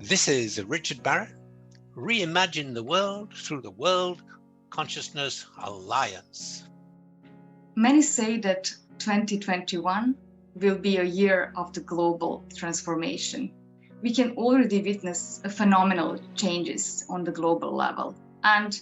This is Richard Barrett. Reimagine the world through the World Consciousness Alliance. Many say that 2021 will be a year of the global transformation. We can already witness phenomenal changes on the global level. And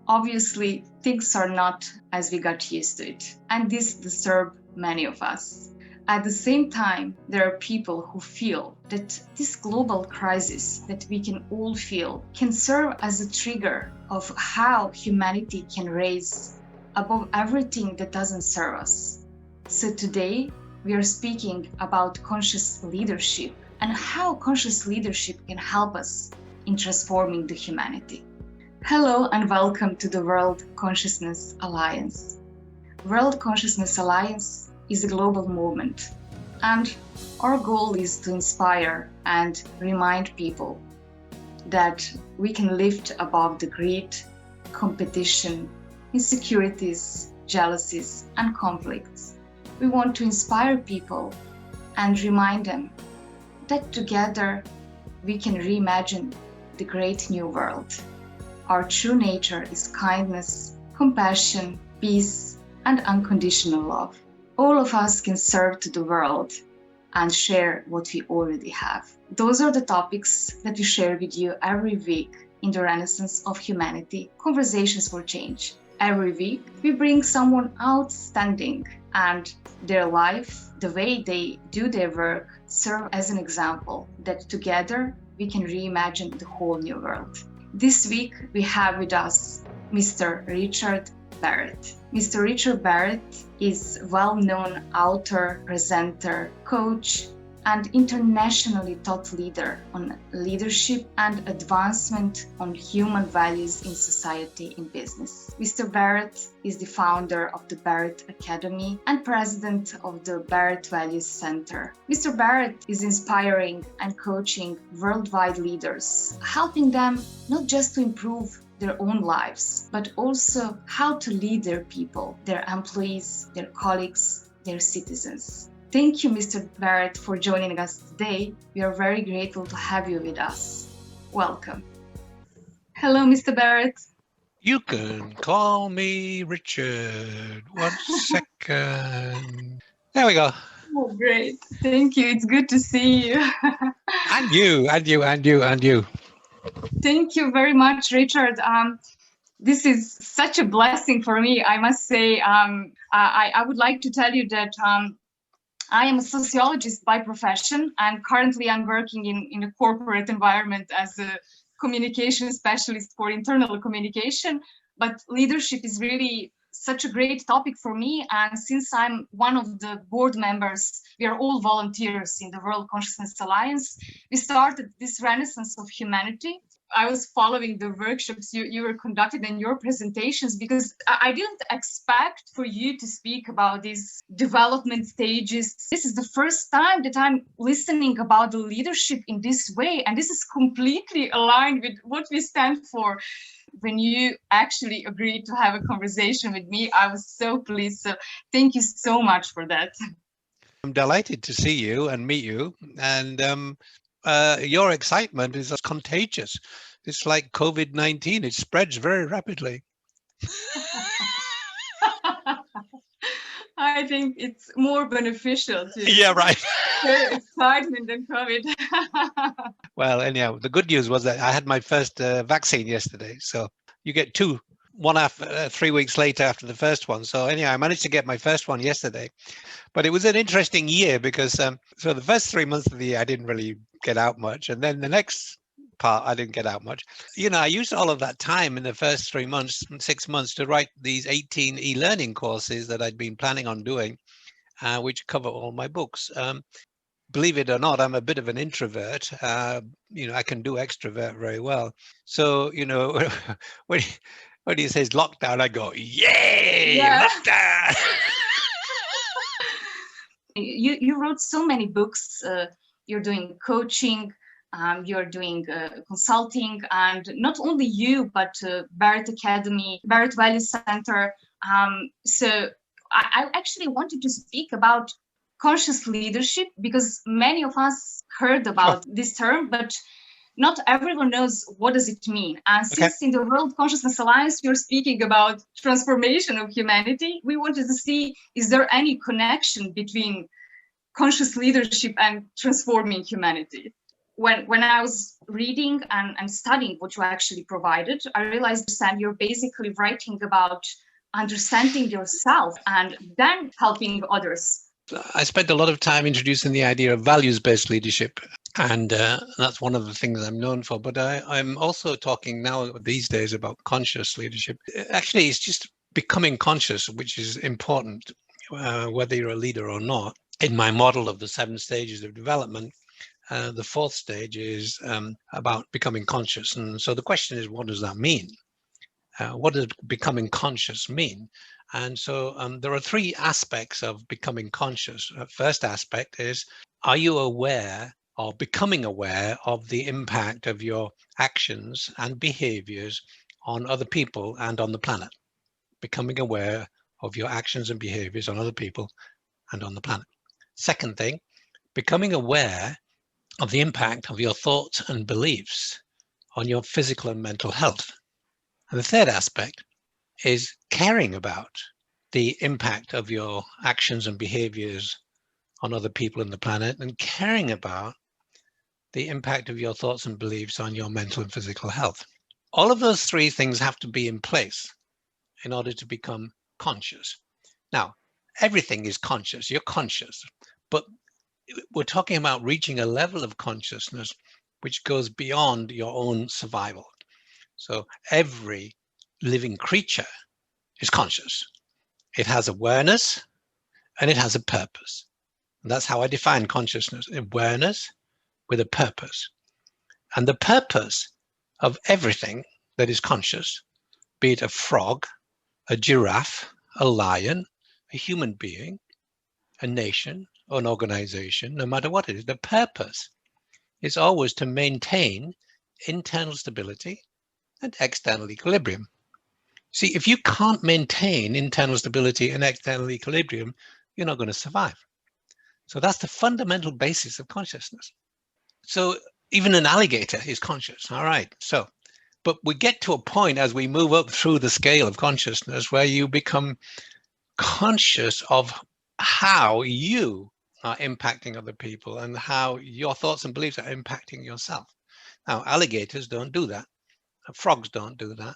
obviously, things are not as we got used to it. And this disturbs many of us. At the same time, there are people who feel that this global crisis that we can all feel can serve as a trigger of how humanity can raise above everything that doesn't serve us. So today, we are speaking about conscious leadership and how conscious leadership can help us in transforming the humanity. Hello and welcome to the World Consciousness Alliance. World Consciousness Alliance is a global movement, and our goal is to inspire and remind people that we can lift above the greed, competition, insecurities, jealousies, and conflicts. We want to inspire people and remind them that together we can reimagine the great new world. Our true nature is kindness, compassion, peace, and unconditional love. All of us can serve to the world and share what we already have. Those are the topics that we share with you every week in the Renaissance of Humanity, Conversations for Change. Every week, we bring someone outstanding and their life, the way they do their work, serve as an example that together we can reimagine the whole new world. This week, we have with us Mr. Richard Barrett. Mr. Richard Barrett is a well-known author, presenter, coach, and internationally taught leader on leadership and advancement on human values in society and business. Mr. Barrett is the founder of the Barrett Academy and president of the Barrett Values Center. Mr. Barrett is inspiring and coaching worldwide leaders, helping them not just to improve their own lives, but also how to lead their people, their employees, their colleagues, their citizens. Thank you, Mr. Barrett, for joining us today. We are very grateful to have you with us. Welcome. Hello, Mr. Barrett. You can call me Richard. 1 second. There we go. Oh, great. Thank you. It's good to see you. And you. Thank you very much, Richard. This is such a blessing for me. I must say, I would like to tell you that I am a sociologist by profession, and currently I'm working in a corporate environment as a communication specialist for internal communication. But leadership is really such a great topic for me. And since I'm one of the board members, we are all volunteers in the World Consciousness Alliance. We started this Renaissance of Humanity. I was following the workshops you were conducting and your presentations, because I didn't expect for you to speak about these development stages. This is the first time that I'm listening about the leadership in this way, and this is completely aligned with what we stand for. When you actually agreed to have a conversation with me, I was so pleased. So thank you so much for that. I'm delighted to see you and meet you. And your excitement is contagious. It's like COVID-19. It spreads very rapidly. I think it's more beneficial to excitement than COVID. Well, anyhow, the good news was that I had my first vaccine yesterday. So you get two, one after 3 weeks later after the first one. So anyhow, I managed to get my first one yesterday. But it was an interesting year because so the first 3 months of the year, I didn't really get out much. And then the next part, I didn't get out much. You know, I used all of that time in the first 3 months, 6 months to write these 18 e-learning courses that I'd been planning on doing, which cover all my books. Believe it or not, I'm a bit of an introvert. You know, I can do extrovert very well. So, you know, when he says lockdown, I go, yay, yeah. Lockdown. You wrote so many books. You're doing coaching, you're doing consulting, and not only you, but Barrett Academy, Barrett Values Center. So I actually wanted to speak about conscious leadership because many of us heard about this term, but not everyone knows what does it mean. And Okay. since in the World Consciousness Alliance, you're speaking about transformation of humanity, we wanted to see, is there any connection between conscious leadership and transforming humanity? When I was reading and studying what you actually provided, I realized, Sam, you're basically writing about understanding yourself and then helping others. I spent a lot of time introducing the idea of values-based leadership, and that's one of the things I'm known for. But I'm also talking now these days about conscious leadership. Actually, it's just becoming conscious, which is important, whether you're a leader or not. In my model of the 7 stages of development, the 4th stage is about becoming conscious. And so the question is, what does that mean? What does becoming conscious mean? And so there are 3 aspects of becoming conscious. First aspect is, are you aware or becoming aware of the impact of your actions and behaviors on other people and on the planet? Becoming aware of your actions and behaviors on other people and on the planet. Second thing, becoming aware of the impact of your thoughts and beliefs on your physical and mental health. And the third aspect is caring about the impact of your actions and behaviors on other people in the planet, and caring about the impact of your thoughts and beliefs on your mental and physical health. All of those 3 things have to be in place in order to become conscious. Now, everything is conscious. You're conscious, but we're talking about reaching a level of consciousness which goes beyond your own survival. So every living creature is conscious. It has awareness and it has a purpose. And that's how I define consciousness: awareness with a purpose. And the purpose of everything that is conscious, be it a frog, a giraffe, a lion, a human being, a nation, or an organization, no matter what it is, the purpose is always to maintain internal stability and external equilibrium. See, if you can't maintain internal stability and external equilibrium, you're not going to survive. So that's the fundamental basis of consciousness. So even an alligator is conscious. All right. So, but we get to a point as we move up through the scale of consciousness where you become conscious of how you are impacting other people and how your thoughts and beliefs are impacting yourself. Now, alligators don't do that. Frogs don't do that.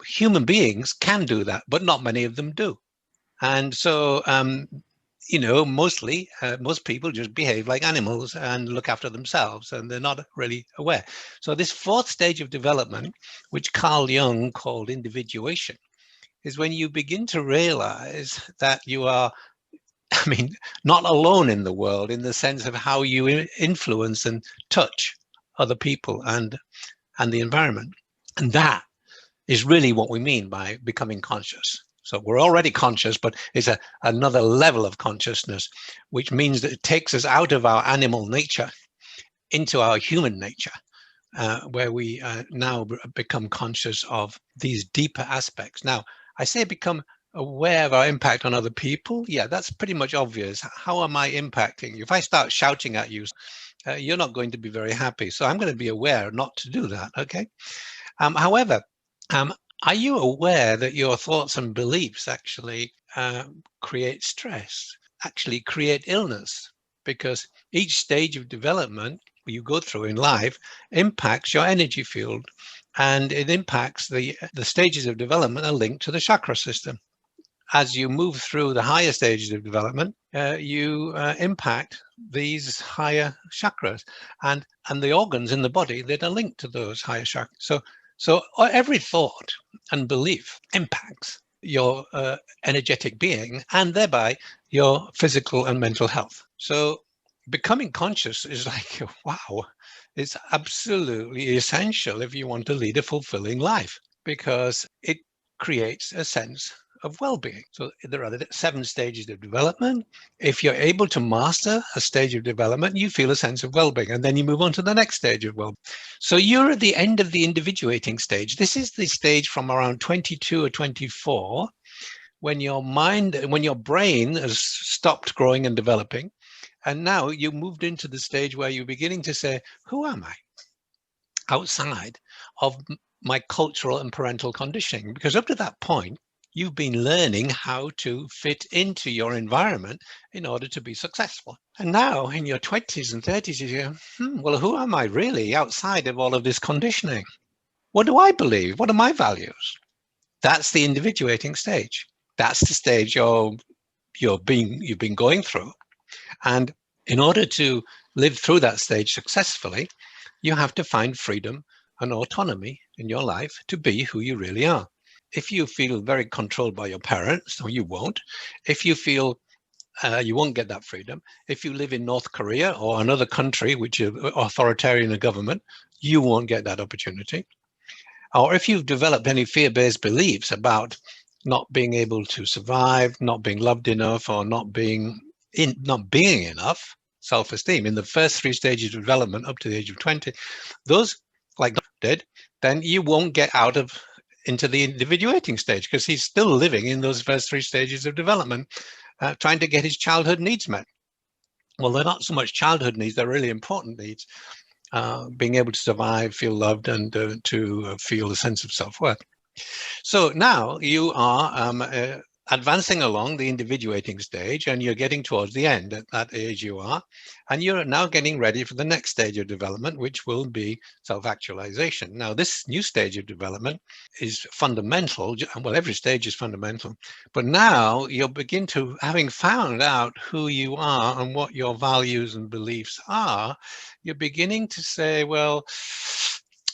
Human beings can do that, but not many of them do. And so, mostly most people just behave like animals and look after themselves, and they're not really aware. So this 4th stage of development, which Carl Jung called individuation, is when you begin to realize that you are, not alone in the world in the sense of how you influence and touch other people and the environment. And that is really what we mean by becoming conscious. So we're already conscious, but it's another level of consciousness, which means that it takes us out of our animal nature into our human nature, where we now become conscious of these deeper aspects. Now, I say become aware of our impact on other people. Yeah, that's pretty much obvious. How am I impacting you? If I start shouting at you, you're not going to be very happy. So I'm going to be aware not to do that, okay? However, are you aware that your thoughts and beliefs actually create stress, actually create illness? Because each stage of development you go through in life impacts your energy field, and it impacts the stages of development are linked to the chakra system. As you move through the higher stages of development, you impact these higher chakras and the organs in the body that are linked to those higher chakras. So every thought and belief impacts your energetic being and thereby your physical and mental health. So becoming conscious is like, wow, it's absolutely essential if you want to lead a fulfilling life, because it creates a sense of well-being. So there are the 7 stages of development. If you're able to master a stage of development, you feel a sense of well-being, and then you move on to the next stage of well-being. So you're at the end of the individuating stage. This is the stage from around 22 or 24, when your mind, when your brain has stopped growing and developing, and now you moved into the stage where you're beginning to say, who am I? outside of my cultural and parental conditioning, because up to that point, you've been learning how to fit into your environment in order to be successful. And now in your 20s and 30s, you go, well, who am I really outside of all of this conditioning? What do I believe? What are my values? That's the individuating stage. That's the stage you've been going through. And in order to live through that stage successfully, you have to find freedom and autonomy in your life to be who you really are. If you feel very controlled by your parents, or you won't, if you feel you won't get that freedom, if you live in North Korea or another country which is authoritarian government, you won't get that opportunity. Or if you've developed any fear-based beliefs about not being able to survive, not being loved enough, or not being enough, self-esteem in the first 3 stages of development up to the age of 20, those, like did, then you won't get out of into the individuating stage, because he's still living in those first 3 stages of development, trying to get his childhood needs met. Well, they're not so much childhood needs, they're really important needs. Being able to survive, feel loved, and to feel a sense of self-worth. So now you are advancing along the individuating stage, and you're getting towards the end at that age you are, and you're now getting ready for the next stage of development, which will be self-actualization. Now, this new stage of development is fundamental. Well, every stage is fundamental, but now you'll begin to, having found out who you are and what your values and beliefs are, you're beginning to say, well,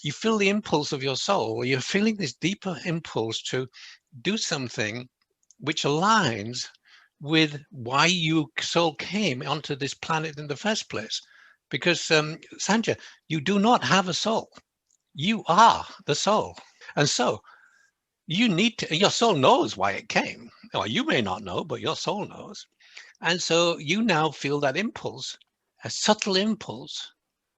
you feel the impulse of your soul. You're feeling this deeper impulse to do something which aligns with why you soul came onto this planet in the first place. Because Sanja, you do not have a soul. You are the soul. And so you need to, your soul knows why it came. Or you may not know, but your soul knows. And so you now feel that impulse, a subtle impulse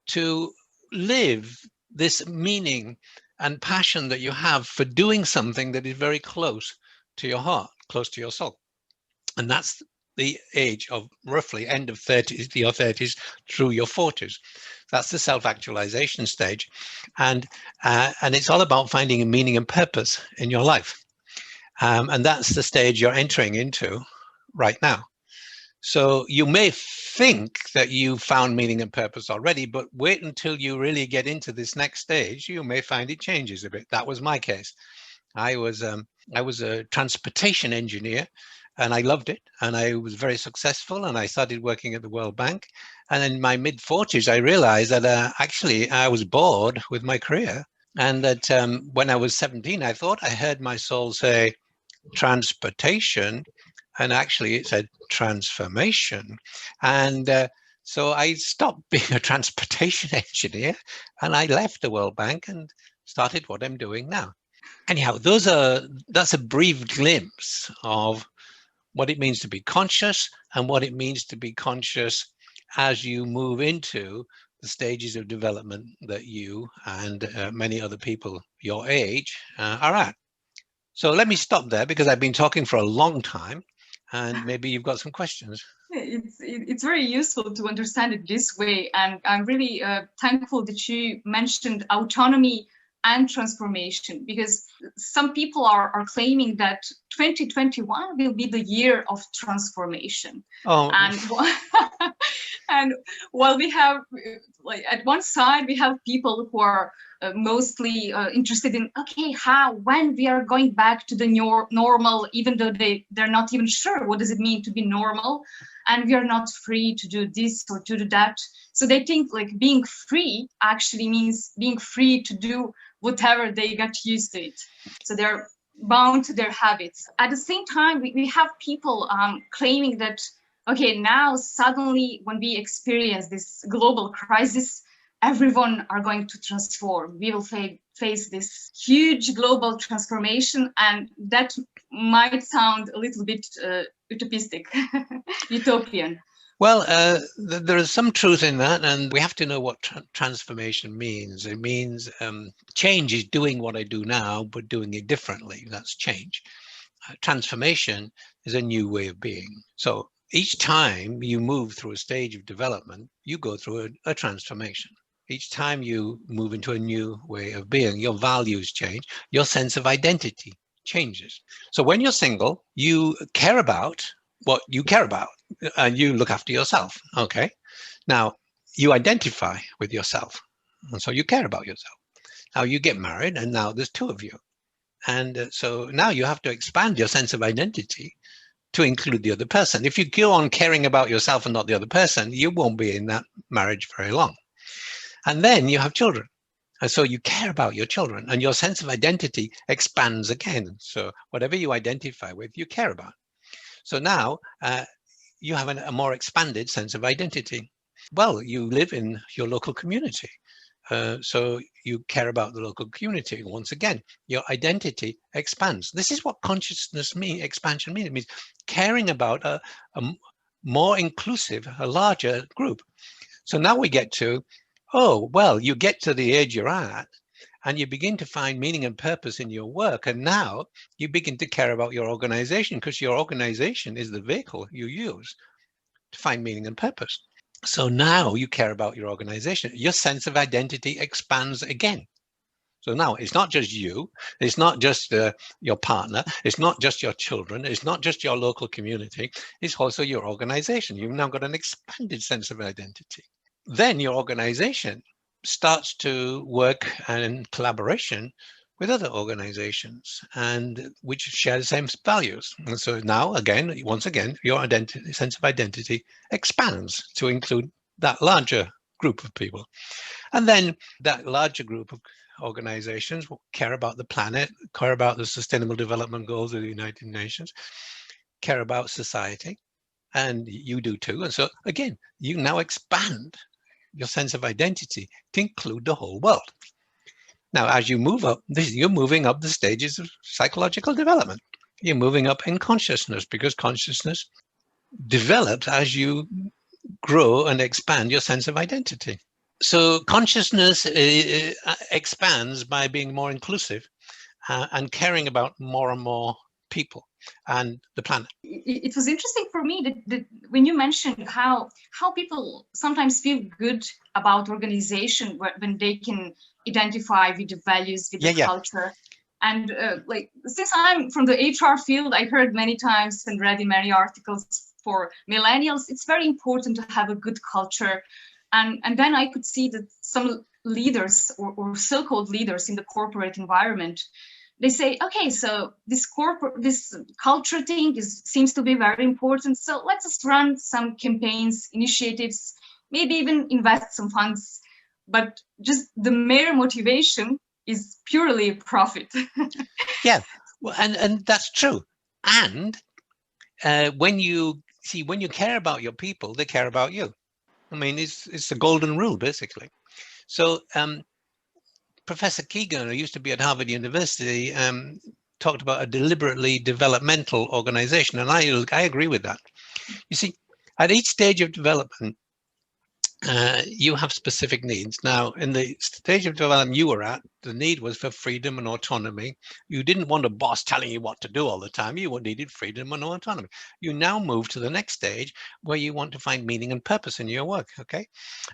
to live this meaning and passion that you have for doing something that is very close to your heart, close to your soul. And that's the age of roughly end of 30s, your 30s through your 40s. That's the self-actualization stage. And it's all about finding a meaning and purpose in your life. And that's the stage you're entering into right now. So you may think that you found meaning and purpose already, but wait until you really get into this next stage. You may find it changes a bit. That was my case. I was a transportation engineer, and I loved it, and I was very successful, and I started working at the World Bank. And in my mid-40s, I realized that actually I was bored with my career, and that when I was 17, I thought I heard my soul say transportation, and actually it said transformation. And so I stopped being a transportation engineer, and I left the World Bank and started what I'm doing now. Anyhow, that's a brief glimpse of what it means to be conscious and what it means to be conscious as you move into the stages of development that you and many other people your age are at. So let me stop there, because I've been talking for a long time, and maybe you've got some questions. It's very useful to understand it this way, and I'm really thankful that you mentioned autonomy and transformation, because some people are claiming that 2021 will be the year of transformation. Oh. And while we have, like, at one side we have people who are mostly interested in, okay, when we are going back to the normal, even though they're not even sure what does it mean to be normal, and we are not free to do this or to do that. So they think like being free actually means being free to do whatever they got used to it. So they're bound to their habits. At the same time, we have people claiming that, okay, now suddenly when we experience this global crisis, everyone are going to transform. We will face this huge global transformation, and that might sound a little bit utopistic, utopian. Well, there is some truth in that, and we have to know what transformation means. It means change is doing what I do now, but doing it differently. That's change. Transformation is a new way of being. So each time you move through a stage of development, you go through a transformation. Each time you move into a new way of being, your values change, your sense of identity changes. So when you're single, you care about what you care about and you look after yourself. Okay. Now you identify with yourself. And so you care about yourself. Now you get married and now there's two of you. And so now you have to expand your sense of identity to include the other person. If you go on caring about yourself and not the other person, you won't be in that marriage very long. And then you have children. And so you care about your children and your sense of identity expands again. So whatever you identify with, you care about. So now you have a more expanded sense of identity. Well, you live in your local community. So you care about the local community. Once again, your identity expands. This is what consciousness expansion means. It means caring about a more inclusive, a larger group. So now we get to, oh, well, you get to the age you're at and you begin to find meaning and purpose in your work. And now you begin to care about your organization because your organization is the vehicle you use to find meaning and purpose. So now you care about your organization. Your sense of identity expands again. So now it's not just you, it's not just your partner, it's not just your children, it's not just your local community, it's also your organization. You've now got an expanded sense of identity. Then your organization starts to work in collaboration with other organizations and which share the same values. And so now, again, once again, your sense of identity expands to include that larger group of people. And then that larger group of organizations will care about the planet, care about the Sustainable Development Goals of the United Nations, care about society, and you do too. And so again, you now expand your sense of identity to include the whole world. Now, as you move up, you're moving up the stages of psychological development. You're moving up in consciousness because consciousness develops as you grow and expand your sense of identity. So consciousness expands by being more inclusive and caring about more and more people and the planet. It was interesting for me that when you mentioned how people sometimes feel good about organization when they can identify with the values, with the culture. And like, since I'm from the HR field, I heard many times and read in many articles for millennials, it's very important to have a good culture. And then I could see that some leaders or so-called leaders in the corporate environment, they say, okay, so this culture thing seems to be very important. So let's just run some campaigns, initiatives, maybe even invest some funds. But just the mere motivation is purely profit. Yeah, well, and that's true. And when you care about your people, they care about you. I mean, it's a golden rule, basically. So Professor Keegan, who used to be at Harvard University, talked about a deliberately developmental organization. And I agree with that. You see, at each stage of development, you have specific needs. Now, in the stage of development you were at, the need was for freedom and autonomy. You didn't want a boss telling you what to do all the time. You needed freedom and autonomy. You now move to the next stage where you want to find meaning and purpose in your work, okay?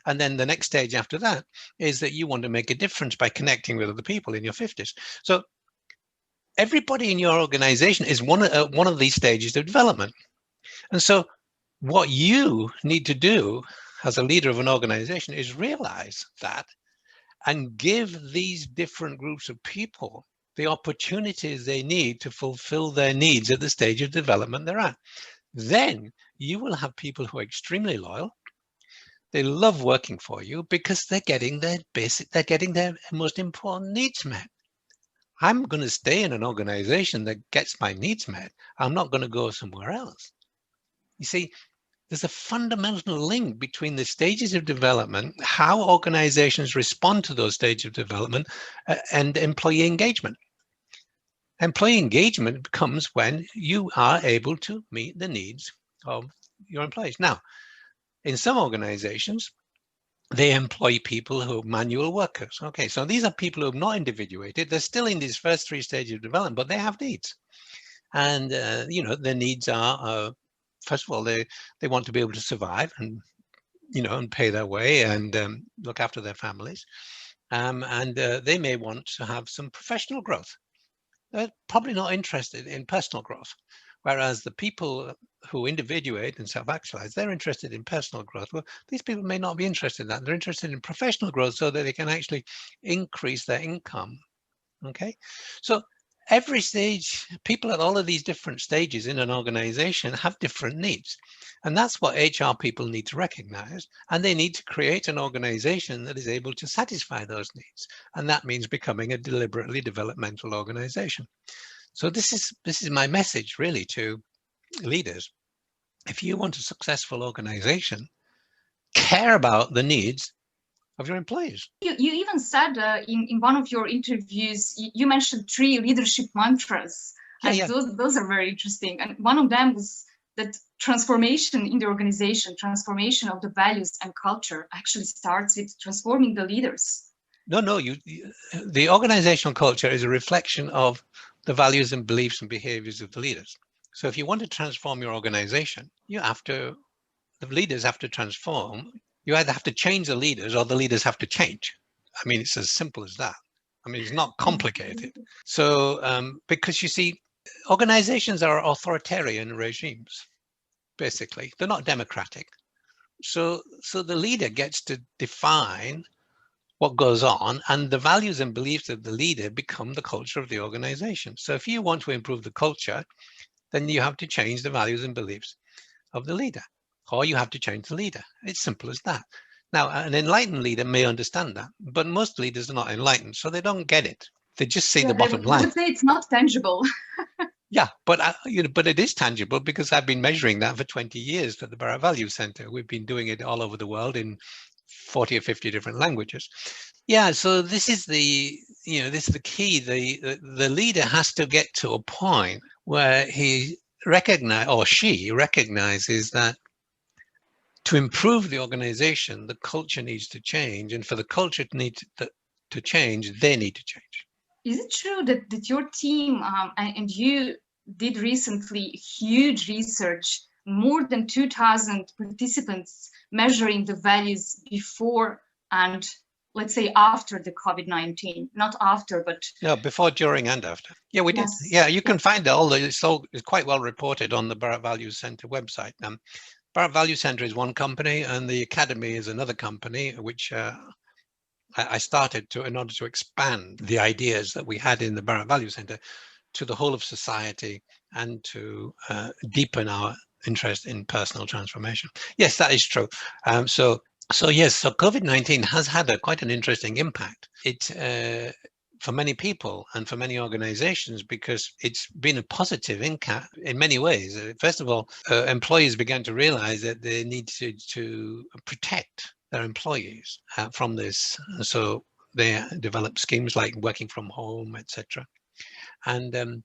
And then the next stage after that is that you want to make a difference by connecting with other people in your 50s. So everybody in your organization is one of these stages of development. And so what you need to do as a leader of an organization is realize that and give these different groups of people the opportunities they need to fulfill their needs at the stage of development they're at. Then you will have people who are extremely loyal. They love working for you because they're getting their most important needs met. I'm going to stay in an organization that gets my needs met. I'm not going to go somewhere else. You see, there's a fundamental link between the stages of development, how organizations respond to those stages of development, and employee engagement. Employee engagement comes when you are able to meet the needs of your employees. Now, in some organizations, they employ people who are manual workers. Okay, so these are people who have not individuated. They're still in these first three stages of development, but they have needs. And, their needs are, first of all, they want to be able to survive and and pay their way and look after their families. And they may want to have some professional growth. They're probably not interested in personal growth. Whereas the people who individuate and self-actualize, they're interested in personal growth. Well, these people may not be interested in that. They're interested in professional growth so that they can actually increase their income. Okay, so every stage, people at all of these different stages in an organization have different needs. And that's what HR people need to recognize. And they need to create an organization that is able to satisfy those needs. And that means becoming a deliberately developmental organization. So this is my message really to leaders. If you want a successful organization, care about the needs of your employees. You even said in one of your interviews, you mentioned 3 leadership mantras. Yeah. Those are very interesting. And one of them was that transformation in the organization, transformation of the values and culture actually starts with transforming the leaders. No, the organizational culture is a reflection of the values and beliefs and behaviors of the leaders. So if you want to transform your organization, the leaders have to transform. You either have to change the leaders or the leaders have to change. I mean, it's as simple as that. I mean, it's not complicated. So, because you see, organizations are authoritarian regimes, basically. They're not democratic. So the leader gets to define what goes on, and the values and beliefs of the leader become the culture of the organization. So if you want to improve the culture, then you have to change the values and beliefs of the leader, or you have to change the leader. It's simple as that. Now, an enlightened leader may understand that, but most leaders are not enlightened, so they don't get it. They just see the bottom line. I would say it's not tangible. Yeah, but but it is tangible because I've been measuring that for 20 years for the Barrett Value Center. We've been doing it all over the world in 40 or 50 different languages. Yeah, so this is the key. The leader has to get to a point where she recognizes that to improve the organization, the culture needs to change, and for the culture to change, they need to change. Is it true that your team and you did recently huge research, more than 2,000 participants measuring the values before and let's say after the COVID-19, not after, but no, before, during, and after. Yeah, we did. Yeah, you can find it's quite well reported on the Barrett Value Center website. Barrett Value Center is one company, and the Academy is another company, which I started in order to expand the ideas that we had in the Barrett Value Center to the whole of society and to deepen our interest in personal transformation. Yes, that is true. So COVID-19 has had quite an interesting impact. For many people and for many organizations, because it's been a positive impact in many ways. First of all, employees began to realize that they need to protect their employees from this. So they developed schemes like working from home, etc. And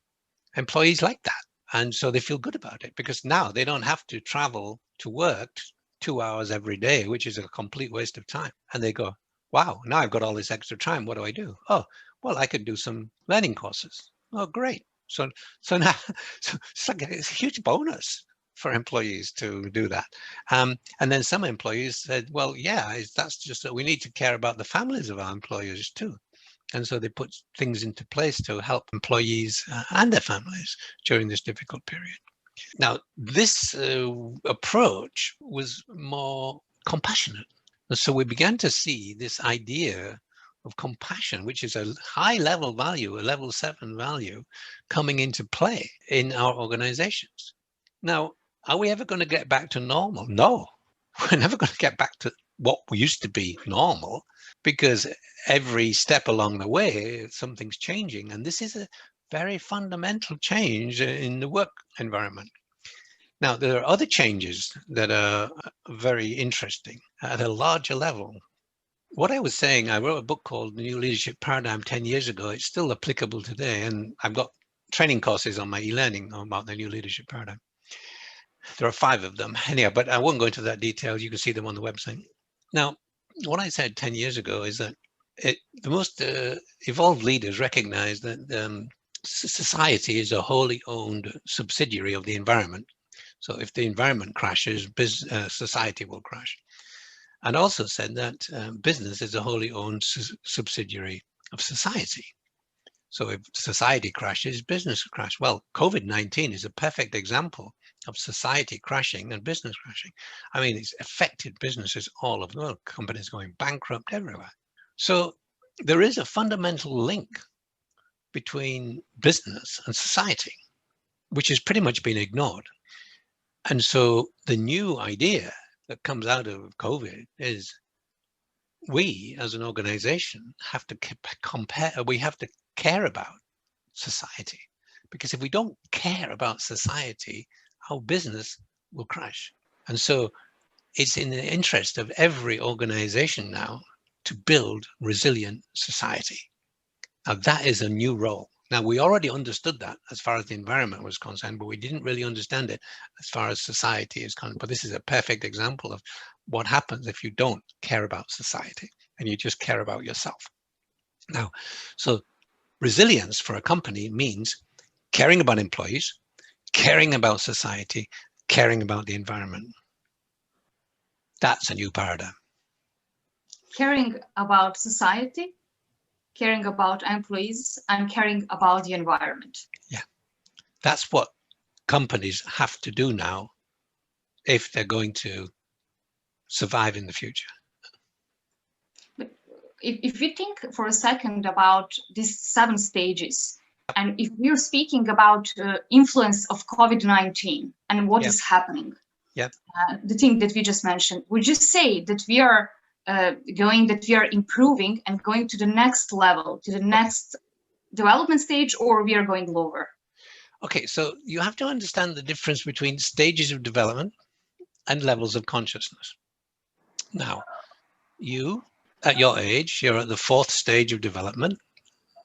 employees like that. And so they feel good about it because now they don't have to travel to work 2 hours every day, which is a complete waste of time. And they go, wow, now I've got all this extra time. What do I do? Oh, well, I could do some learning courses. Oh, great. So now it's like a huge bonus for employees to do that. And then some employees said, well, yeah, that's just that we need to care about the families of our employers too. And so they put things into place to help employees and their families during this difficult period. Now, this approach was more compassionate. And so we began to see this idea of compassion, which is a high level value, a level 7 value, coming into play in our organizations. Now, are we ever going to get back to normal? No, we're never going to get back to what used to be normal, because every step along the way, something's changing. And this is a very fundamental change in the work environment. Now, there are other changes that are very interesting at a larger level. What I was saying, I wrote a book called The New Leadership Paradigm 10 years ago. It's still applicable today. And I've got training courses on my e-learning about the new leadership paradigm. There are 5 of them. Anyhow, but I won't go into that detail. You can see them on the website. Now, what I said 10 years ago is that the most evolved leaders recognize that society is a wholly owned subsidiary of the environment. So if the environment crashes, society will crash. and also said that business is a wholly owned subsidiary of society. So if society crashes, business will crash. Well, COVID-19 is a perfect example of society crashing and business crashing. I mean, it's affected businesses all over the world, companies going bankrupt everywhere. So there is a fundamental link between business and society, which has pretty much been ignored. And so the new idea that comes out of COVID is we as an organization have to we have to care about society, because if we don't care about society, our business will crash. And so it's in the interest of every organization now to build resilient society. Now that is a new role. Now we already understood that as far as the environment was concerned, but we didn't really understand it as far as society is concerned. But this is a perfect example of what happens if you don't care about society and you just care about yourself. Now, so resilience for a company means caring about employees, caring about society, caring about the environment. That's a new paradigm. Caring about society, caring about employees, and caring about the environment. Yeah, that's what companies have to do now if they're going to survive in the future. But if we think for a second about these 7 stages, and if we're speaking about influence of COVID-19 and what is happening, the thing that we just mentioned, would you say that we are improving and going to the next level, to the next development stage, or we are going lower? Okay, so you have to understand the difference between stages of development and levels of consciousness. Now, you, at your age, you're at the 4th stage of development,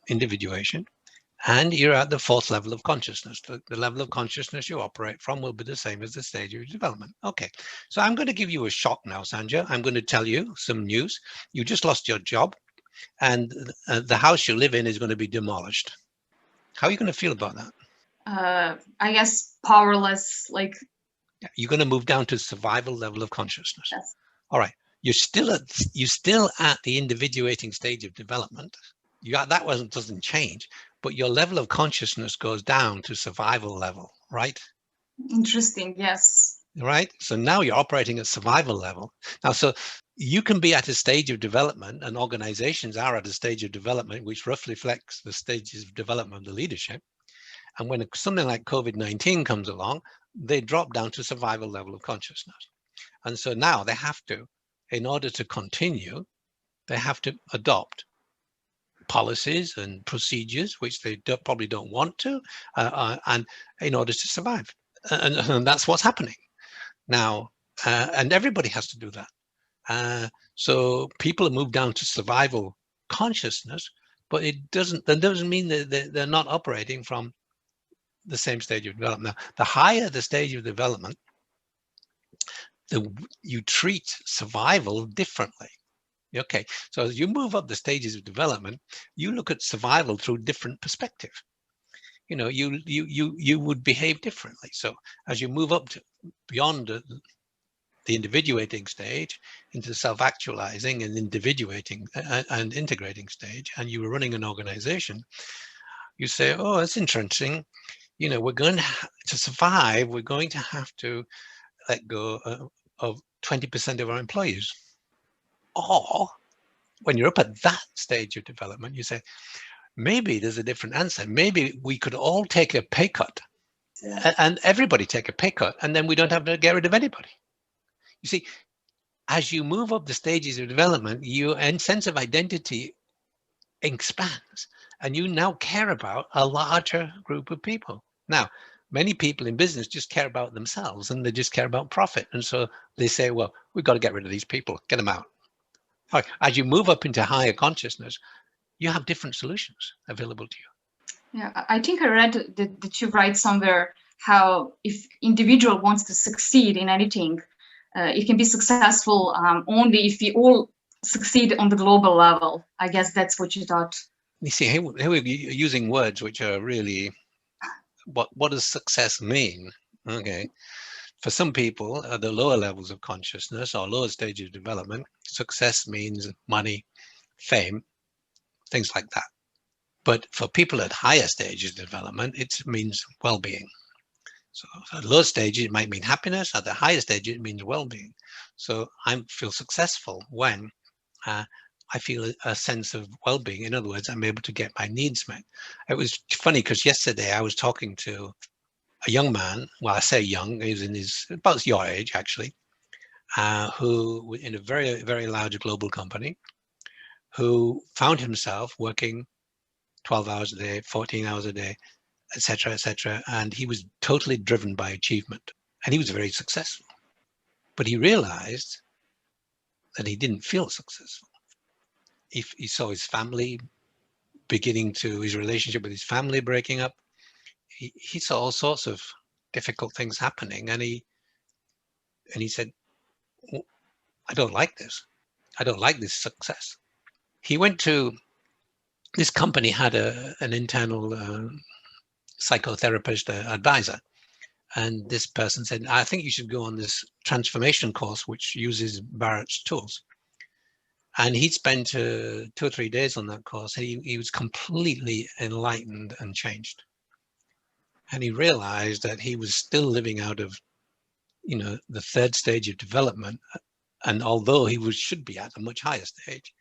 individuation, and you're at the 4th level of consciousness. The level of consciousness you operate from will be the same as the stage of development. Okay, so I'm going to give you a shock now, Sanja. I'm going to tell you some news. You just lost your job, and the house you live in is going to be demolished. How are you going to feel about that? I guess powerless, like... You're going to move down to survival level of consciousness. Yes. All right. You're still at the individuating stage of development. That doesn't change, but your level of consciousness goes down to survival level, right? Interesting. Yes. Right. So now you're operating at survival level. Now, so you can be at a stage of development, and organizations are at a stage of development which roughly reflects the stages of development of the leadership. And when something like COVID-19 comes along, they drop down to survival level of consciousness. And so now they have to, in order to continue, they have to adopt policies and procedures, which they probably don't want to, and in order to survive. And that's what's happening now. And everybody has to do that. So people have moved down to survival consciousness, but that doesn't mean that they're not operating from the same stage of development. Now, the higher the stage of development, you treat survival differently. Okay, so as you move up the stages of development, you look at survival through different perspective. You know, you would behave differently. So as you move up to beyond the individuating stage into self-actualizing and individuating and integrating stage, and you were running an organization, you say, oh, that's interesting. You know, we're going to survive, we're going to have to let go of 20% of our employees. Or when you're up at that stage of development, you say, maybe there's a different answer. Maybe we could all take a pay cut, and everybody take a pay cut, and then we don't have to get rid of anybody. You see, as you move up the stages of development, your sense of identity expands, and you now care about a larger group of people. Now, many people in business just care about themselves, and they just care about profit. And so they say, well, we've got to get rid of these people, get them out. Right. As you move up into higher consciousness, you have different solutions available to you. Yeah, I think I read that you write somewhere how if individual wants to succeed in anything, it can be successful only if we all succeed on the global level. I guess that's what you thought. You see, here we're using words which are really, what does success mean? Okay, For some people at the lower levels of consciousness or lower stages of development, success means money, fame, things like that. But for people at higher stages of development, it means well-being. So at low stages, it might mean happiness. At the higher stage, it means well-being. So I feel successful when I feel a sense of well-being. In other words, I'm able to get my needs met. It was funny because yesterday I was talking to a young man. Well, I say young, he's in his, about your age actually, who in a very, very large global company, who found himself working 12 hours a day, 14 hours a day, etc., etc. And he was totally driven by achievement. And he was very successful. But he realized that he didn't feel successful. He saw his family his relationship with his family breaking up. He saw all sorts of difficult things happening. And he said, well, I don't like this. I don't like this success. He went to, this company had an internal psychotherapist advisor. And this person said, I think you should go on this transformation course, which uses Barrett's tools. And he'd spent 2 or 3 days on that course. He was completely enlightened and changed. And he realized that he was still living out of, the third stage of development. And although should be at a much higher stage,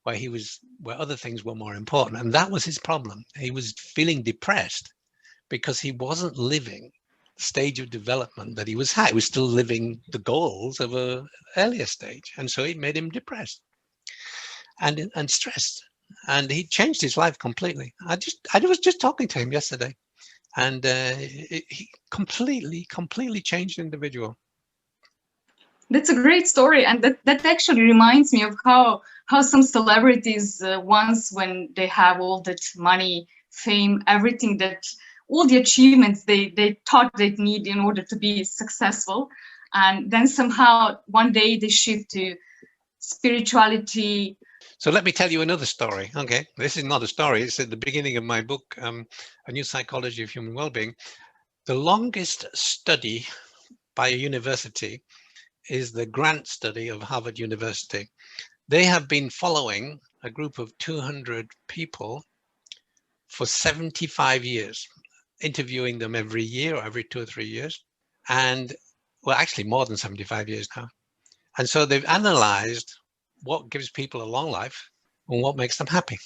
where other things were more important. And that was his problem. He was feeling depressed because he wasn't living the stage of development that he was at. He was still living the goals of an earlier stage. And so it made him depressed and stressed. And he changed his life completely. I was just talking to him yesterday, and he completely changed individual. That's a great story, and that actually reminds me of how some celebrities once, when they have all that money, fame, everything, that all the achievements they thought they'd need in order to be successful, and then somehow one day they shift to spirituality. So let me tell you another story. Okay, this is not a story. It's at the beginning of my book, A New Psychology of Human Wellbeing. The longest study by a university is the grant study of Harvard University. They have been following a group of 200 people for 75 years, interviewing them every year or every 2 or 3 years. And well, actually more than 75 years now. And so they've analyzed what gives people a long life and what makes them happy.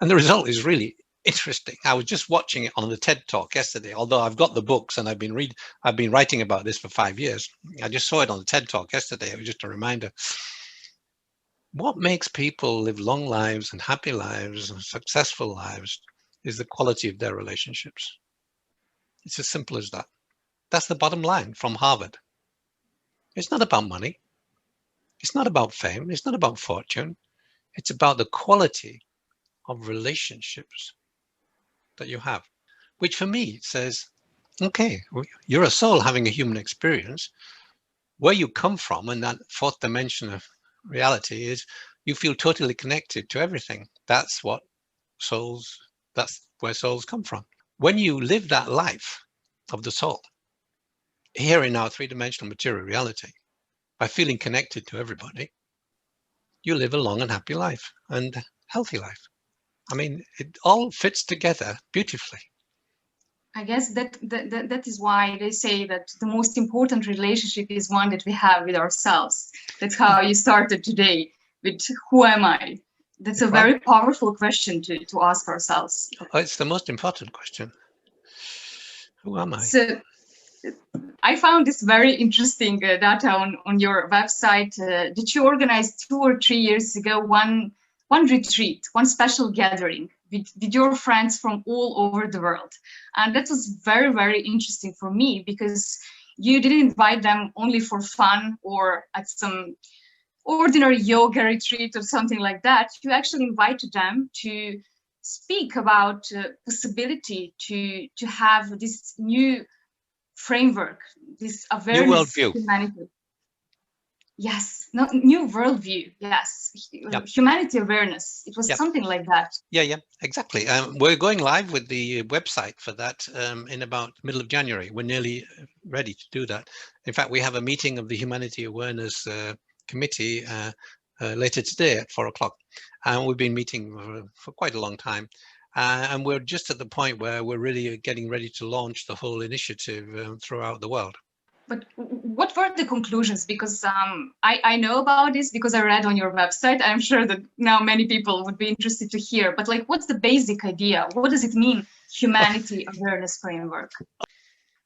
And the result is really interesting. I was just watching it on the TED Talk yesterday, although I've got the books and I've been writing about this for 5 years. I just saw it on the TED Talk yesterday. It was just a reminder. What makes people live long lives and happy lives and successful lives is the quality of their relationships. It's as simple as that. That's the bottom line from Harvard. It's not about money. It's not about fame. It's not about fortune. It's about the quality of relationships that you have, which for me says, okay, you're a soul having a human experience. Where you come from, and that fourth dimension of reality, is you feel totally connected to everything. That's where souls come from. When you live that life of the soul here in our three-dimensional material reality, by feeling connected to everybody, you live a long and happy life and healthy life. I mean, it all fits together beautifully. I guess that is why they say that the most important relationship is one that we have with ourselves. That's how you started today with who am I? That's a very powerful question to ask ourselves. It's the most important question. Who am I? So I found this very interesting data on your website that you organized 2 or 3 years ago, one retreat, one special gathering with your friends from all over the world. And that was very, very interesting for me, because you didn't invite them only for fun or at some ordinary yoga retreat or something like that. You actually invited them to speak about possibility to have this new framework, this awareness of humanity. Yes, no, new worldview. Yes, Yeah. humanity awareness. It was Yeah. something like that. Yeah, exactly. We're going live with the website for that in about middle of January. We're nearly ready to do that. In fact, we have a meeting of the Humanity Awareness Committee later today at 4 o'clock. And we've been meeting for quite a long time. And we're just at the point where we're really getting ready to launch the whole initiative throughout the world. But what were the conclusions? Because I know about this because I read on your website. I'm sure that now many people would be interested to hear. But like, what's the basic idea? What does it mean, humanity awareness framework?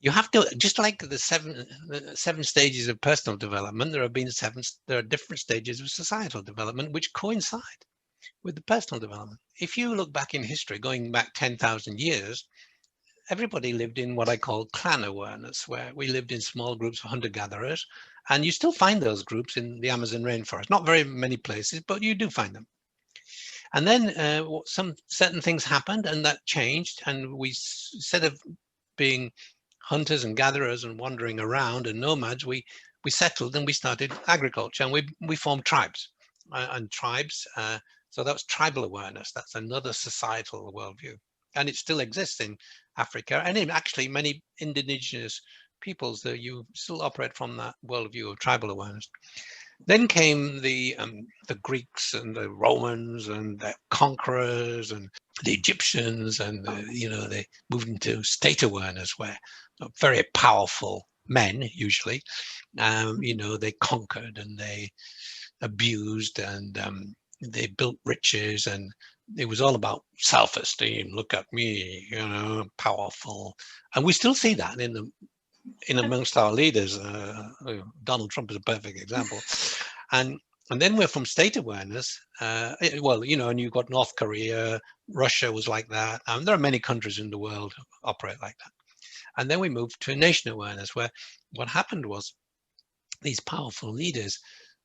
You have to, just like the seven stages of personal development, there are different stages of societal development which coincide with the personal development. If you look back in history, going back 10,000 years, everybody lived in what I call clan awareness, where we lived in small groups of hunter-gatherers, and you still find those groups in the Amazon rainforest. Not very many places, but you do find them. And then some certain things happened, and that changed, and we, instead of being hunters and gatherers and wandering around and nomads, we settled and we started agriculture, and we formed tribes and tribes. So that was tribal awareness. That's another societal worldview, and it still exists in Africa and in actually many indigenous peoples that you still operate from that worldview of tribal awareness. Then came the Greeks and the Romans and the conquerors and the Egyptians, and they moved into state awareness, where very powerful men usually, they conquered and they abused and they built riches, and it was all about self-esteem. Look at me, powerful, and we still see that in amongst our leaders. Donald Trump is a perfect example. And then we're from state awareness. And you've got North Korea, Russia was like that. There are many countries in the world who operate like that. And then we moved to nation awareness, where what happened was these powerful leaders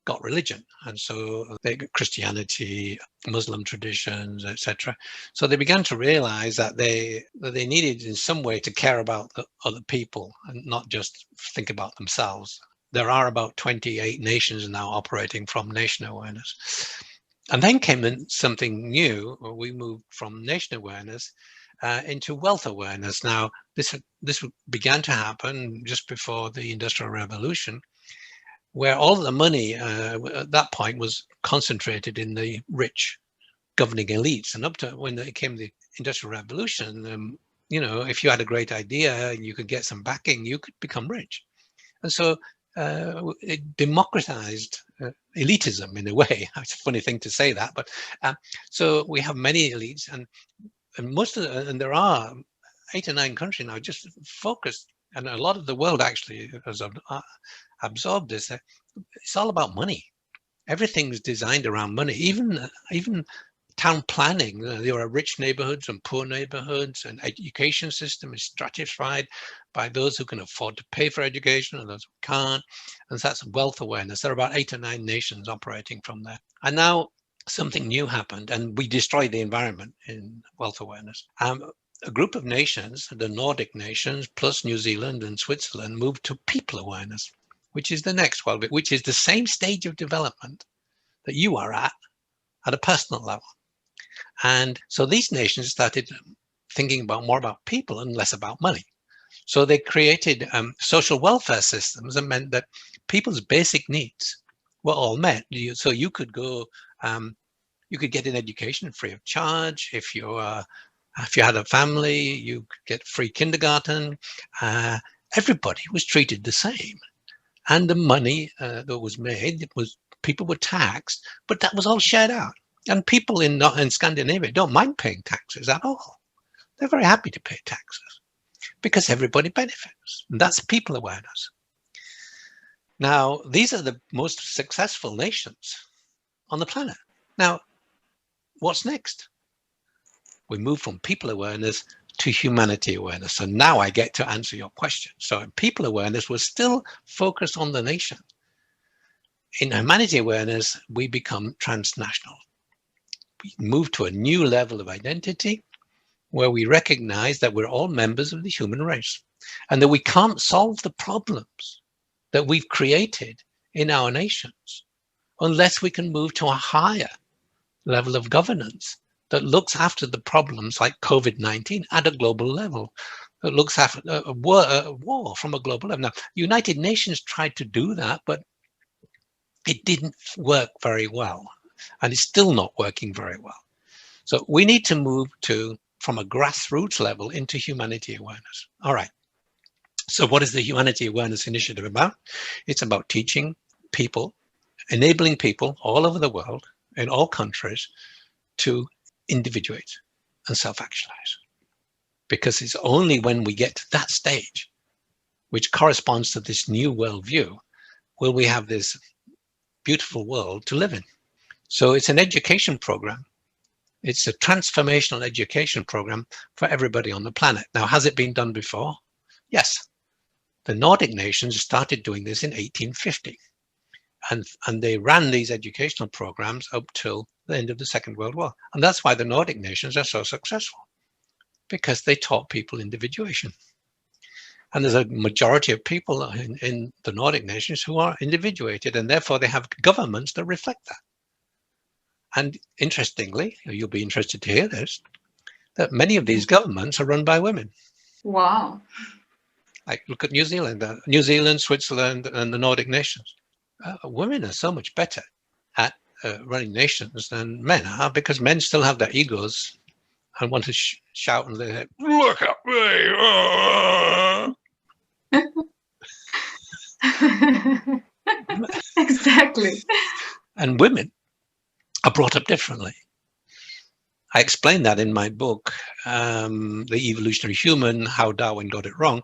got religion, and so they got Christianity, Muslim traditions, etc. So they began to realize that they needed in some way to care about the other people and not just think about themselves. There are about 28 nations now operating from nation awareness. And then came in something new. We moved from nation awareness into wealth awareness. Now, this began to happen just before the Industrial Revolution, where all the money at that point was concentrated in the rich governing elites. And up to when there came the Industrial Revolution, if you had a great idea and you could get some backing, you could become rich. And so it democratized elitism in a way. It's a funny thing to say that, but so we have many elites, and and there are 8 or 9 countries now just focused, and a lot of the world actually has absorbed this. It's all about money. Everything's designed around money. Even town planning. There are rich neighborhoods and poor neighborhoods, and education system is stratified by those who can afford to pay for education and those who can't. And so that's wealth awareness. There are about 8 or 9 nations operating from there. And now something new happened, and we destroyed the environment in wealth awareness. A group of nations, the Nordic nations, plus New Zealand and Switzerland, moved to people awareness, which is the next one, which is the same stage of development that you are at a personal level. And so these nations started thinking more about people and less about money. So they created social welfare systems that meant that people's basic needs were all met. So you could go, you could get an education free of charge. If you had a family, you could get free kindergarten. Everybody was treated the same. And the money that was made, people were taxed, but that was all shared out. And people in Scandinavia don't mind paying taxes at all. They're very happy to pay taxes because everybody benefits. And that's people awareness. Now, these are the most successful nations on the planet. Now, what's next? We move from people awareness to humanity awareness. So now I get to answer your question. So people awareness was still focused on the nation. In humanity awareness, we become transnational. We move to a new level of identity where we recognize that we're all members of the human race and that we can't solve the problems that we've created in our nations unless we can move to a higher level of governance that looks after the problems like COVID-19 at a global level, that looks after a war from a global level. Now, United Nations tried to do that, but it didn't work very well, and it's still not working very well. So we need to move from a grassroots level into humanity awareness. All right. So what is the Humanity Awareness Initiative about? It's about teaching people, enabling people all over the world, in all countries, to individuate and self-actualize. Because it's only when we get to that stage, which corresponds to this new worldview, will we have this beautiful world to live in. So it's an education program. It's a transformational education program for everybody on the planet. Now, has it been done before? Yes. The Nordic nations started doing this in 1850. And they ran these educational programs up till the end of the Second World War. And that's why the Nordic nations are so successful, because they taught people individuation. And there's a majority of people in the Nordic nations who are individuated, and therefore they have governments that reflect that. And interestingly, you'll be interested to hear this, that many of these governments are run by women. Wow. Like, look at New Zealand, Switzerland, and the Nordic nations. Women are so much better at running nations than men are, because men still have their egos and want to shout and say, "Look at me!" Exactly. And women are brought up differently. I explained that in my book, The Evolutionary Human, How Darwin Got It Wrong.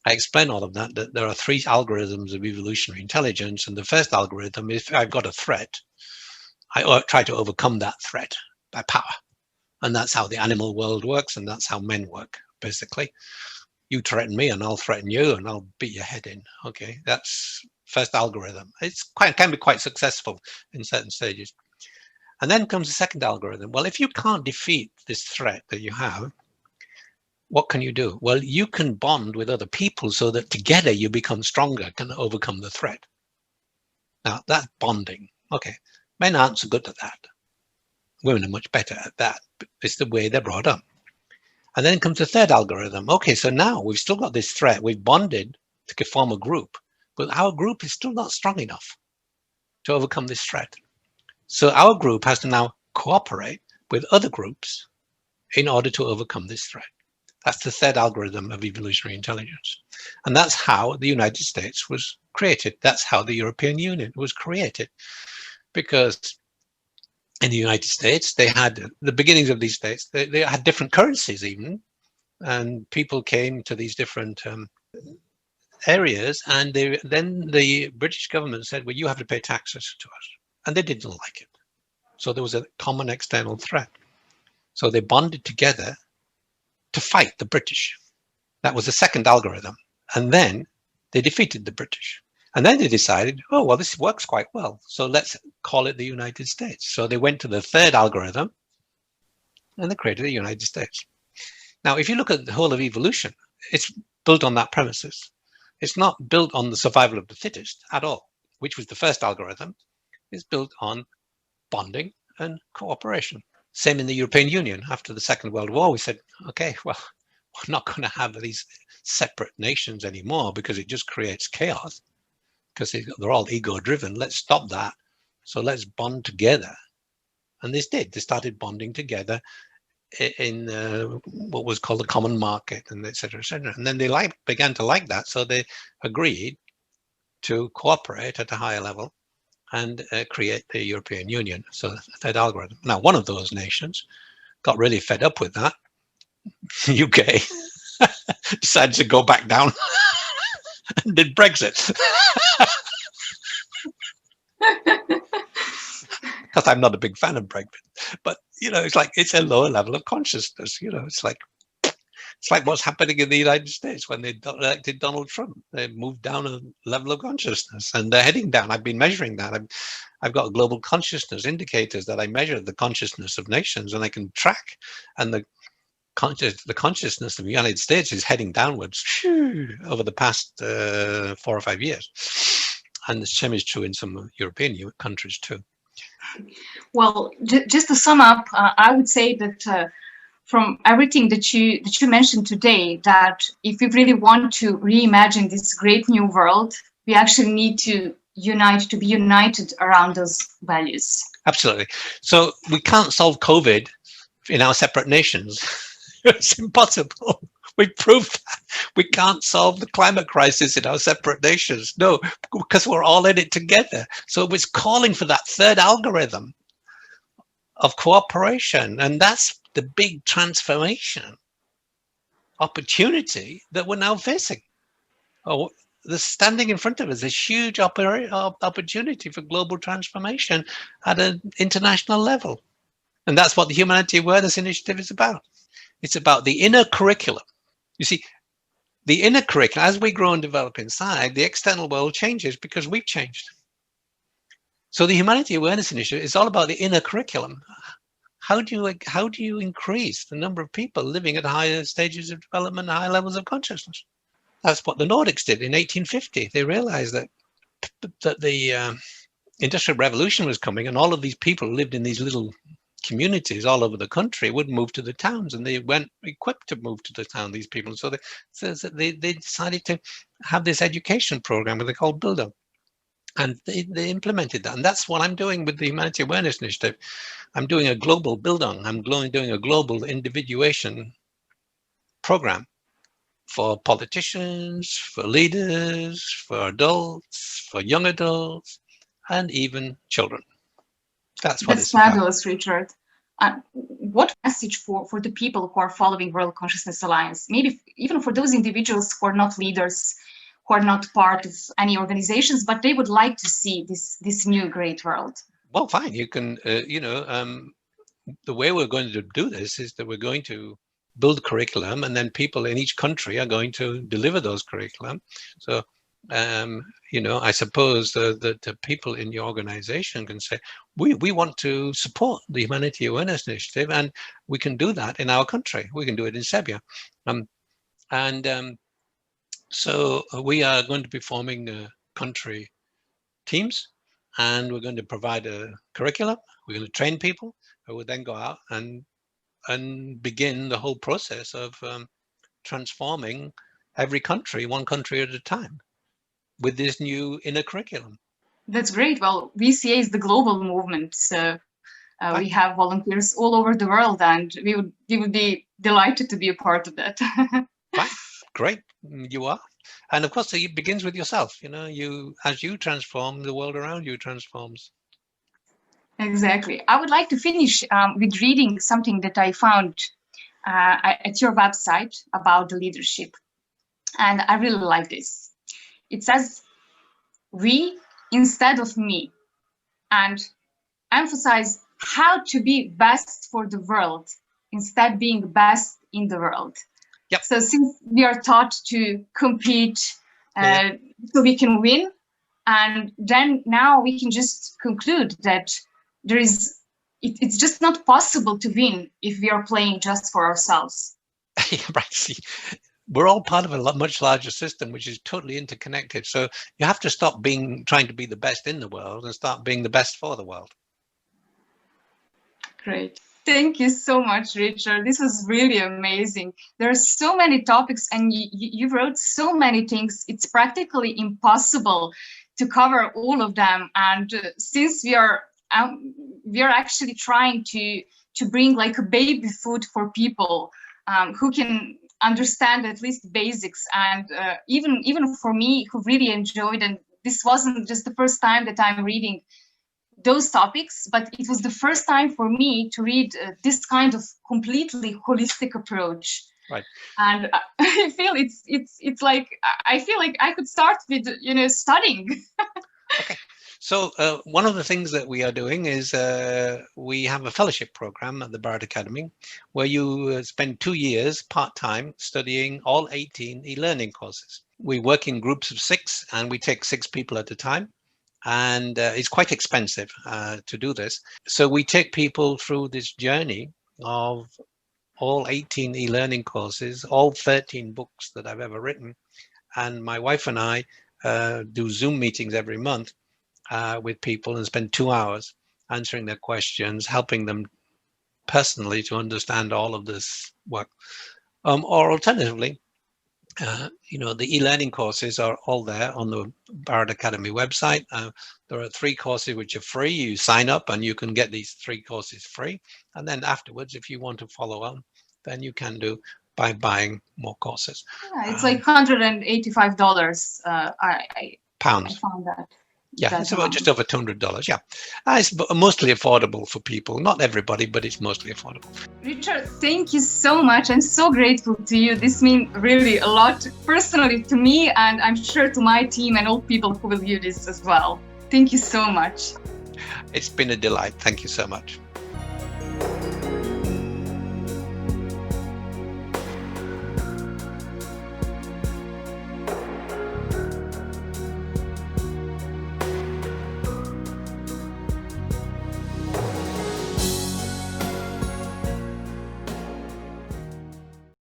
I explain all of that there are 3 algorithms of evolutionary intelligence. And the first algorithm is, if I've got a threat, I try to overcome that threat by power. And that's how the animal world works, and that's how men work, basically. You threaten me and I'll threaten you and I'll beat your head in. Okay, that's first algorithm. Can be quite successful in certain stages. And then comes the second algorithm. Well, if you can't defeat this threat that you have, what can you do? Well, you can bond with other people so that together you become stronger, can overcome the threat. Now, that's bonding. Okay, men aren't so good at that. Women are much better at that. It's the way they're brought up. And then comes the third algorithm. Okay, so now we've still got this threat. We've bonded to form a group, but our group is still not strong enough to overcome this threat. So our group has to now cooperate with other groups in order to overcome this threat. That's the third algorithm of evolutionary intelligence. And that's how the United States was created. That's how the European Union was created. Because in the United States, they had the beginnings of these states, they had different currencies even. And people came to these different areas. And then the British government said, well, you have to pay taxes to us. And they didn't like it. So there was a common external threat. So they bonded together to fight the British. That was the second algorithm. And then they defeated the British. And then they decided, oh, well, this works quite well. So let's call it the United States. So they went to the third algorithm and they created the United States. Now, if you look at the whole of evolution, it's built on that premises. It's not built on the survival of the fittest at all, which was the first algorithm. It's built on bonding and cooperation. Same in the European Union. After the Second World War, we said, okay, well, we're not going to have these separate nations anymore because it just creates chaos, because they're all ego-driven. Let's stop that. So let's bond together. And this did. They started bonding together in what was called the common market, and et cetera, et cetera. And then they began to like that. So they agreed to cooperate at a higher level and create the European Union. So the third algorithm. Now, one of those nations got really fed up with that. UK decided to go back down and did Brexit. Because I'm not a big fan of Brexit, but it's like it's a lower level of consciousness. It's like what's happening in the United States when they elected Donald Trump. They moved down a level of consciousness, and they're heading down. I've been measuring that. I've got global consciousness indicators that I measure the consciousness of nations, and I can track. And the consciousness of the United States is heading downwards over the past 4 or 5 years. And the same is true in some European countries too. Well, just to sum up, I would say that from everything that you mentioned today, that if we really want to reimagine this great new world, we actually need to be united around those values. Absolutely. So we can't solve COVID in our separate nations. It's impossible. We proved that. We can't solve the climate crisis in our separate nations. No, because we're all in it together. So it's calling for that third algorithm of cooperation. And that's the big transformation opportunity that we're now facing. Oh, the standing in front of us, a huge opportunity for global transformation at an international level. And that's what the Humanity Awareness Initiative is about. It's about the inner curriculum. You see, the inner curriculum, as we grow and develop inside, the external world changes because we've changed. So the Humanity Awareness Initiative is all about the inner curriculum. How do you increase the number of people living at higher stages of development, higher levels of consciousness? That's what the Nordics did in 1850. They realized that the Industrial Revolution was coming, and all of these people who lived in these little communities all over the country would move to the towns, and they went equipped to move to the town, these people. So they decided to have this education program that they called Build Up. And they implemented that. And that's what I'm doing with the Humanity Awareness Initiative. I'm doing a global build-on. I'm doing a global individuation program for politicians, for leaders, for adults, for young adults, and even children. That's what it's fabulous, about. Richard. What message for the people who are following World Consciousness Alliance? Maybe even for those individuals who are not leaders, who are not part of any organizations, but they would like to see this new great world. Well, fine. You can, the way we're going to do this is that we're going to build curriculum, and then people in each country are going to deliver those curriculum. So, I suppose that the people in the organization can say, we want to support the Humanity Awareness Initiative, and we can do that in our country. We can do it in Serbia. So we are going to be forming country teams, and we're going to provide a curriculum. We're going to train people who will then go out and begin the whole process of transforming every country, one country at a time, with this new inner curriculum. That's great. Well, VCA is the global movement, so we have volunteers all over the world, and we would be delighted to be a part of that. Fine, great, you are. And of course, it begins with yourself. As you transform, the world around you transforms. Exactly. I would like to finish with reading something that I found at your website about the leadership. And I really like this. It says, we instead of me, and emphasize how to be best for the world instead being best in the world. Yep. So since we are taught to compete so we can win, and then now we can just conclude that it's just not possible to win if we are playing just for ourselves. Right. See, we're all part of a much larger system, which is totally interconnected. So you have to stop trying to be the best in the world and start being the best for the world. Great. Thank you so much, Richard. This was really amazing. There are so many topics, and you wrote so many things. It's practically impossible to cover all of them. And since we are actually trying to bring like a baby food for people who can understand at least basics, and even for me, who really enjoyed, and this wasn't just the first time that I'm reading those topics, but it was the first time for me to read this kind of completely holistic approach. Right. And I feel it's like I feel like I could start with studying. Okay. So one of the things that we are doing is we have a fellowship program at the Barrett Academy where you spend 2 years part-time studying all 18 e-learning courses. We work in groups of 6, and we take 6 people at a time. And it's quite expensive to do this. So we take people through this journey of all 18 e-learning courses, all 13 books that I've ever written. And my wife and I do Zoom meetings every month with people and spend 2 hours answering their questions, helping them personally to understand all of this work. Or alternatively, the e-learning courses are all there on the Barrett Academy website. There are 3 courses which are free. You sign up and you can get these 3 courses free. And then afterwards, if you want to follow on, then you can do by buying more courses. Yeah, it's like $185. I Pounds. found that. Yeah, it's about just over $200. Yeah, it's mostly affordable for people. Not everybody, but it's mostly affordable. Richard, thank you so much. I'm so grateful to you. This means really a lot personally to me, and I'm sure to my team and all people who will view this as well. Thank you so much. It's been a delight. Thank you so much.